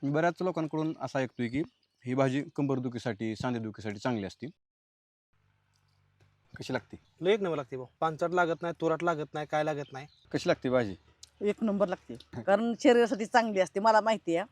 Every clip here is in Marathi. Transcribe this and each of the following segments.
मी बऱ्याच लोकांकडून असं ऐकतोय की ही भाजी कंबरदुखीसाठी, सांधेदुखीसाठी चांगली असते. कशी लागते? लय एक नंबर लागते भाऊ. पानचट लागत नाही, तुरट लागत नाही, काय लागत नाही. कशी लागते भाजी? एक नंबर लागते कारण शरीरासाठी चांगली असते मला माहिती आहे.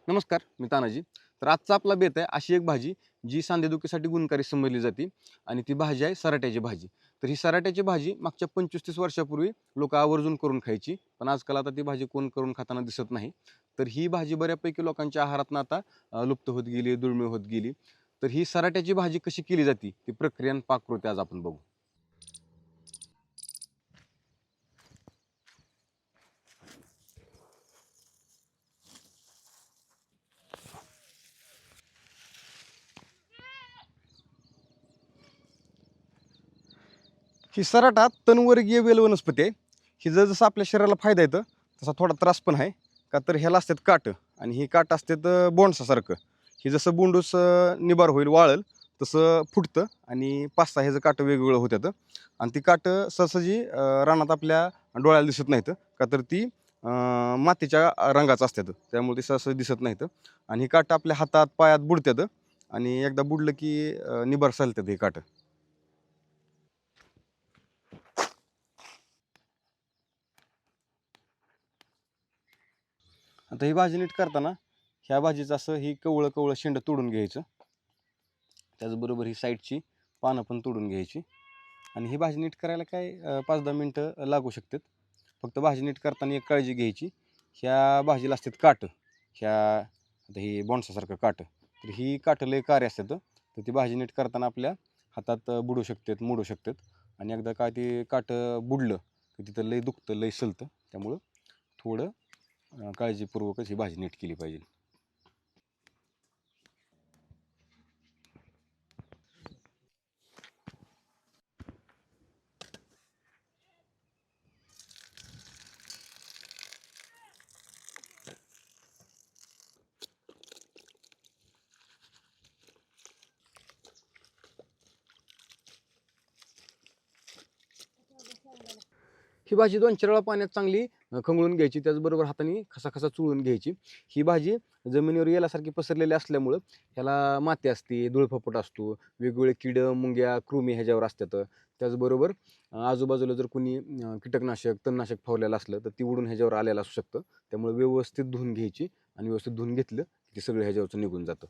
नमस्कार, मी तानाजी. तर आजचा आपला बेत आहे अशी एक भाजी जी सांधेदुखीसाठी गुणकारी समजली जाते आणि ती भाजी आहे सराट्याची भाजी. तर ही सराट्याची भाजी मागच्या 25-30 वर्षापूर्वी लोक आवर्जून करून खायची, पण आजकाल आता ती भाजी कोण करून खाताना दिसत नाही. तर ही भाजी बऱ्यापैकी लोकांच्या आहारातनं आता लुप्त होत गेली, दुर्मिळ होत गेली. तर ही सराट्याची भाजी कशी केली जाते ती प्रक्रिया आणि पाककृती आज आपण बघू. ही सराटा तनवर्गीय वेल वनस्पती आहे. ही जसं आपल्या शरीराला फायदा येतं तसा थोडा त्रास पण आहे. का तर ह्याला असतात काटं आणि ही काटं असतात बोंडसासारखं. ही जसं बोंडूस निबार होईल वाळल तसं फुटतं आणि 5-6 ह्याचं काटं वेगवेगळं होत्यात आणि ती काटं सहजासहजी रानात आपल्या डोळ्याला दिसत नाहीत का तर ती मातीच्या रंगाचं असतात, त्यामुळे ती सहज दिसत नाहीत आणि ही काटं आपल्या हातात पायात बुडतात आणि एकदा बुडलं की निबार चालतात ही काटं. आता ही भाजी नीट करताना ह्या भाजीचं असं ही कवळं कवळं शेंड तोडून घ्यायचं. त्याचबरोबर ही साईडची पानं पण तोडून घ्यायची आणि ही भाजी नीट करायला काय 5-10 मिनटं लागू शकतात. फक्त भाजी नीट करताना एक काळजी घ्यायची, ह्या भाजीला असतात काटं. ह्या आता ही बोंडसासारखं काटं, तर ही काटं लय कारे असतात. तर ती भाजी नीट करताना आपल्या हातात बुडू शकतात, मोडू शकतात आणि एकदा काय ते काटं बुडलं की तिथं लय दुखतं, लय सलतं. त्यामुळं थोडं काळजीपूर्वकच ही भाजी नीट केली पाहिजे. ही भाजी 2-4 वेळा पाण्यात चांगली खंगळून घ्यायची, त्याचबरोबर हाताने खसाखसा चुळून घ्यायची. ही भाजी जमिनीवर येलासारखी पसरलेली असल्यामुळं ह्याला माती असते, धुळफपट असतो, वेगवेगळे किडं, मुंग्या, कृमी ह्याच्यावर असतात. त्याचबरोबर आजूबाजूला जर कोणी कीटकनाशक, तणनाशक फवारलेलं असलं तर ती उडून ह्याच्यावर आलेलं असू शकतं. त्यामुळे व्यवस्थित धुवून घ्यायची आणि व्यवस्थित धुवून घेतलं की ते सगळं ह्याच्यावरचं निघून जातं.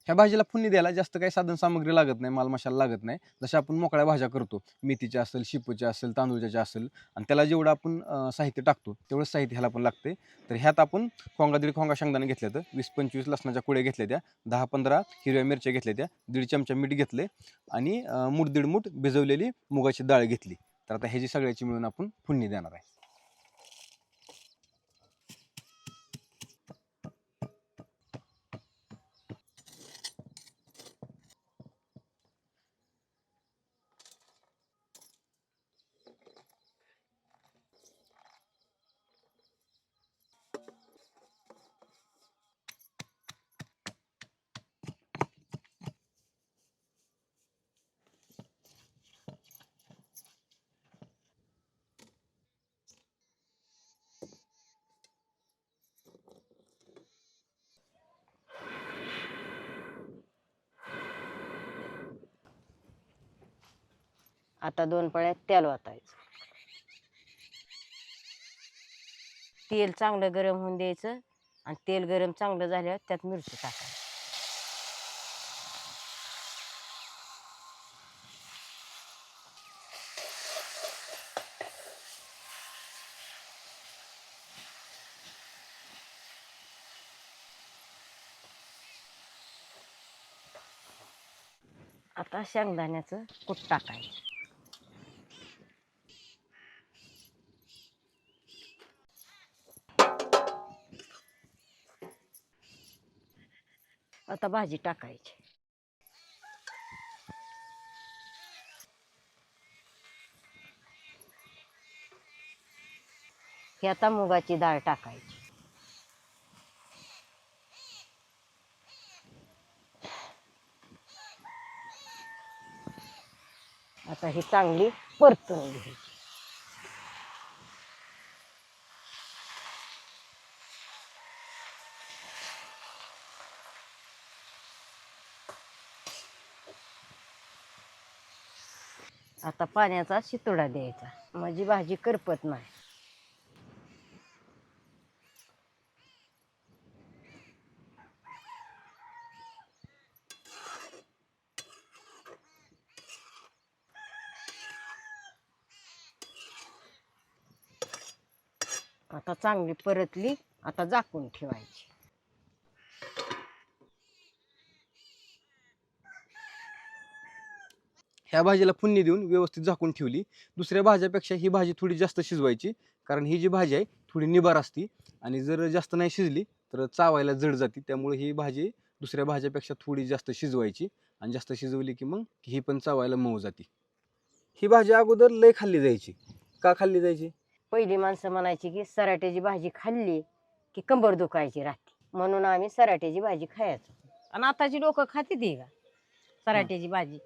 ह्या भाजीला फोडणी द्यायला जास्त काही साधन सामग्री लागत नाही, माल मसाला लागत नाही. जशा आपण मोकळ्या भाज्या करतो, मेथीच्या असेल, शेपूच्या असेल, तांदूळच्या असेल आणि त्याला जेवढं आपण साहित्य टाकतो तेवढंच साहित्य ह्याला पण लागते. तर ह्यात आपण दीड खोंगा शेंगदाणे घेतले, तर 20-25 लसणाच्या कुड्या घेतल्या, त्या 10-15 हिरव्या मिरच्या घेतल्या, त्या 1.5 चमचा मीठ घेतले आणि मूठ 1.5 मूठ भिजवलेली मुगाची डाळ घेतली. तर आता ह्याची सगळ्याची मिळून आपण फोडणी देणार आहे. आता 2 पळ्यात तेल ओतायचं. तेल चांगलं गरम होऊन द्यायचं आणि तेल गरम चांगलं झाल्यावर त्यात मिरची टाकायची. आता शेंगदाण्याचं कूट टाकायचं. आता भाजी टाकायची. ही आता मुगाची डाळ टाकायची. आता ही चांगली परतून घ्यायची. आता पाण्याचा शितोडा द्यायचा म्हणजे भाजी करपत नाही. आता चांगली परतली, आता झाकून ठेवायची. ह्या भाजीला फोडणी देऊन व्यवस्थित झाकून ठेवली. दुसऱ्या भाज्यापेक्षा ही भाजी थोडी जास्त शिजवायची, कारण ही जी भाजी आहे थोडी निबार असती आणि जर जास्त नाही शिजली तर चावायला जड जाते. त्यामुळे ही भाजी दुसऱ्या भाज्यापेक्षा थोडी जास्त शिजवायची आणि जास्त शिजवली की मग ही पण चावायला मऊ जाते. ही भाजी अगोदर लय खाल्ली जायची. का खाल्ली जायची? पहिली माणसं म्हणायची की सराट्याची भाजी खाल्ली की कंबर दुखायची राहते, म्हणून आम्ही सराट्याची भाजी खायचो. आणि आताची लोक खाते ती का सराट्याची भाजी?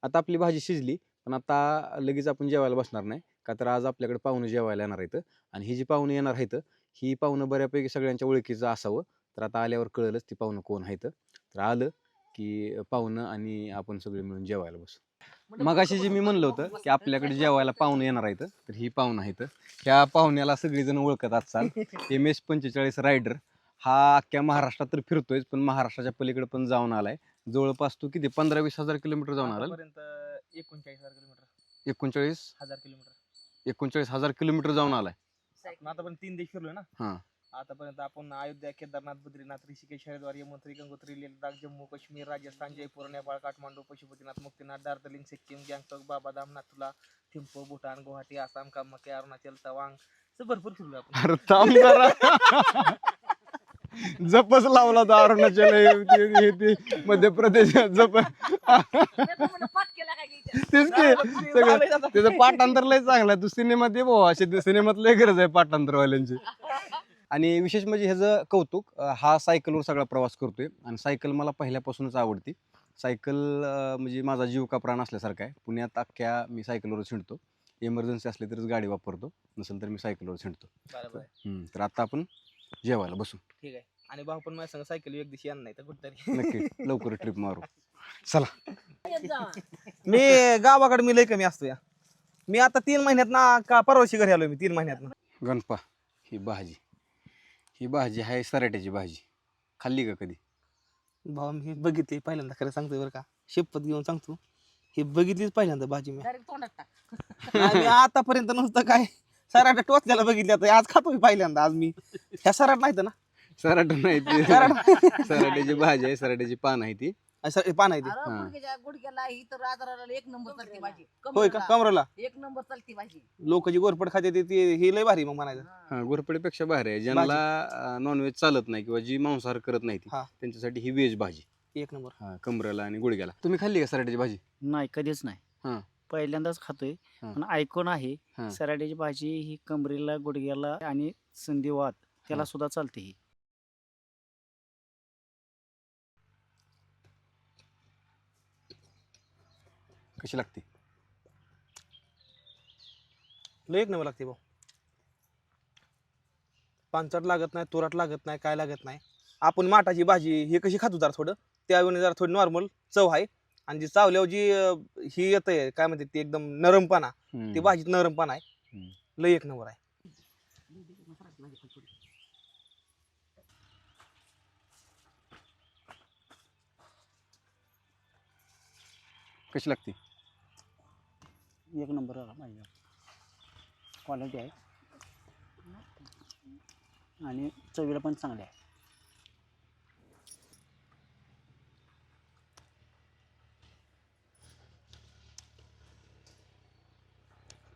आता आपली भाजी शिजली, पण आता लगेच आपण जेवायला बसणार नाही, का तर आज आपल्याकडे पाहुणे जेवायला येणार आहेत. आणि ही जी पाहुणे येणार आहेत ही पाहुणं बऱ्यापैकी सगळ्यांच्या ओळखीचं असावं. तर आता आल्यावर कळलंच ती पाहुणं कोण आहेत. तर आलं की पाहुणं आणि आपण सगळे मिळून जेवायला बसू. मगाशी जे मी म्हणलं होतं की आपल्याकडे जेवायला पाहुणे येणार आहेत, तर ही पाहुणं आहेत. ह्या पाहुण्याला सगळेजण ओळखत असाल. MS45 रायडर हा अख्ख्या महाराष्ट्रात तर फिरतोयच, पण महाराष्ट्राच्या पलीकडे पण जाऊन आलाय. जवळपास तू किती 15-20 हजार किलोमीटर जाऊन आला? 39,000 किलोमीटर 39,000 किलोमीटर किलोमीटर जाऊन आलाय. आतापर्यंत 3 देश फिरलोय ना. हा. आतापर्यंत आपण अयोध्या, केदारनाथ, बद्रीनाथ, ऋषिकेश, हरिद्वार, यमुनोत्री, गंगोत्री, लेह लडाख, जम्मू काश्मीर, राजस्थान, जयपूर, नेपाळ, काठमांडू, पशुपतीनाथ, मुक्तीनाथ, दार्जिलिंग, सिक्कीम, गँगटॉक, बाबाधाम, नाथुला, थिम्पू, भूटान, गुवाहाटी, आसाम, कामाख्या, अरुणाचल, तवांग असं भरपूर फिरलो आपण. अरे थांब जरा. जपच लावला होता अरुणाचल हे ते मध्य प्रदेश जप. तेच की सगळं त्याचं पाठांतर लय चांगलं आहे. तू सिनेमात ये भाऊ, असे सिनेमात लय गरज आहे पाठांतरवाल्यांची. आणि विशेष म्हणजे ह्याचं कौतुक, हा सायकलवर सगळा प्रवास करतोय आणि सायकल मला पहिल्यापासूनच आवडते. सायकल म्हणजे माझा जीव का प्राण असल्यासारखा आहे. पुण्यात अख्ख्या मी सायकलवर हिंडतो. इमर्जन्सी असली तरच गाडी वापरतो, नसेल तर मी सायकलवर हिंडतो. बरोबर आहे. तर आता आपण जेवायला बसू. ठीक आहे. आणि भाऊ पण माझ्या संग सायकल एक दिवशी येणार नाही तर कुठतरी. नक्की लवकर ट्रिप मारू. चला. मी गावाकडे मी लय कमी असतो या. मी आता 3 महिन्यात ना का परवाशी घरी आलो मी 3 महिन्यात ना. गणपा, ही भाजी आहे सराट्याची भाजी. खाल्ली का कधी? भाऊ मी बघितली पहिल्यांदा, खरं सांगतो बरं का, शपथ घेऊन सांगतो, हे बघितलीच पहिल्यांदा भाजी मी. नाही, मी आतापर्यंत नुसतं काय सराट टोचल्याला बघितली, आता आज खातो मी पहिल्यांदा. आज मी ह्या सराट नाही ना. सराट नाही ती सराट्याची भाजी आहे, सराट्याची पान आहे ती. पान आहे ते. गुडघ्याला ही तर आजाराला एक नंबर चालती भाजी. होय का? कमरेला एक नंबर चालती भाजी. लोक जी गोरपड खाते ते हे लय भारी मग म्हणायचं. हा, गोरपडीपेक्षा भारी आहे. ज्यांना नॉनव्हेज चालत नाही किंवा जी मांसाहार करत नाही ती, हा. त्यांच्यासाठी ही व्हेज भाजी. एक नंबर. हा, कमरेला आणि गुडघ्याला. तुम्ही खाल्ली का सराट्याची भाजी? नाही, कधीच नाही. हा. पहिल्यांदाच खातोय. हा. पण ऐकून आहे हा. सराट्याची भाजी ही कमरेला, गुडघ्याला आणि संधिवात त्याला हा. सुद्धा चालते ही. कशी लागते? लय एक नंबर लागते भाऊ. पांचट लागत नाही, तुरट लागत नाही, काय लागत नाही. आपण माठाची भाजी हे कशी खातो जरा थोडं, त्यावेळी जरा थोडी नॉर्मल चव आहे. आणि जी चावल्यावर जी ही येतंय काय म्हणते ती एकदम नरमपणा, ती भाजीत नरमपणा आहे. हम्म. लय एक नंबर आहे. कशी लागते? एक नंबर भाजी क्वालिटी आहे आणि चवीला पण चांगली आहे.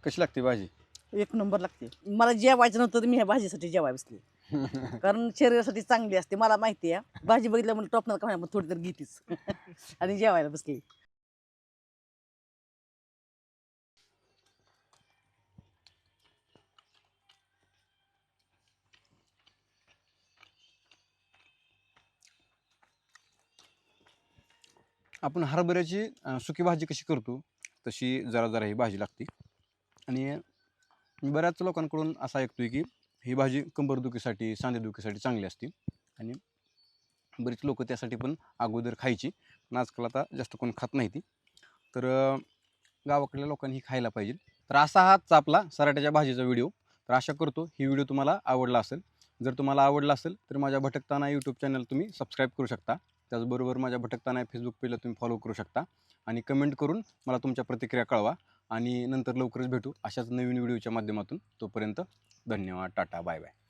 कशी लागते भाजी? एक नंबर लागते. मला जेवायचं नव्हतं तर मी ह्या भाजीसाठी जेवाय बसले. कारण शरीरासाठी चांगली असते मला माहिती आहे. भाजी बघितलं म्हणजे टोपणार का नाही, थोडी तर घेतीच. आणि जेवायला बसली. आपण हरभऱ्याची सुकी भाजी कशी करतो तशी जरा जरा ही भाजी लागते. आणि मी बऱ्याच लोकांकडून असं ऐकतोय की ही भाजी कंबरदुखीसाठी सांधेदुखीसाठी चांगली असते. आणि बरीच लोक त्यासाठी पण अगोदर खायची, पण आजकाल आता जास्त कोण खात नाही ती. तर गावाकडल्या लोकांनी ही खायला पाहिजे. तर असा हाच आपला सराट्याच्या भाजीचा व्हिडिओ. तर आशा करतो ही व्हिडिओ तुम्हाला आवडला असेल. जर तुम्हाला आवडला असेल तर माझ्या भटकताना यूट्यूब चॅनल तुम्ही सबस्क्राईब करू शकता. त्याचबरोबर माझ्या भटकताना फेसबुक पेजला तुम्ही फॉलो करू शकता. आणि कमेंट करून मला तुमच्या प्रतिक्रिया कळवा. आणि नंतर लवकरच भेटू अशाच नवीन व्हिडिओच्या माध्यमातून. तोपर्यंत धन्यवाद. Tata bye bye.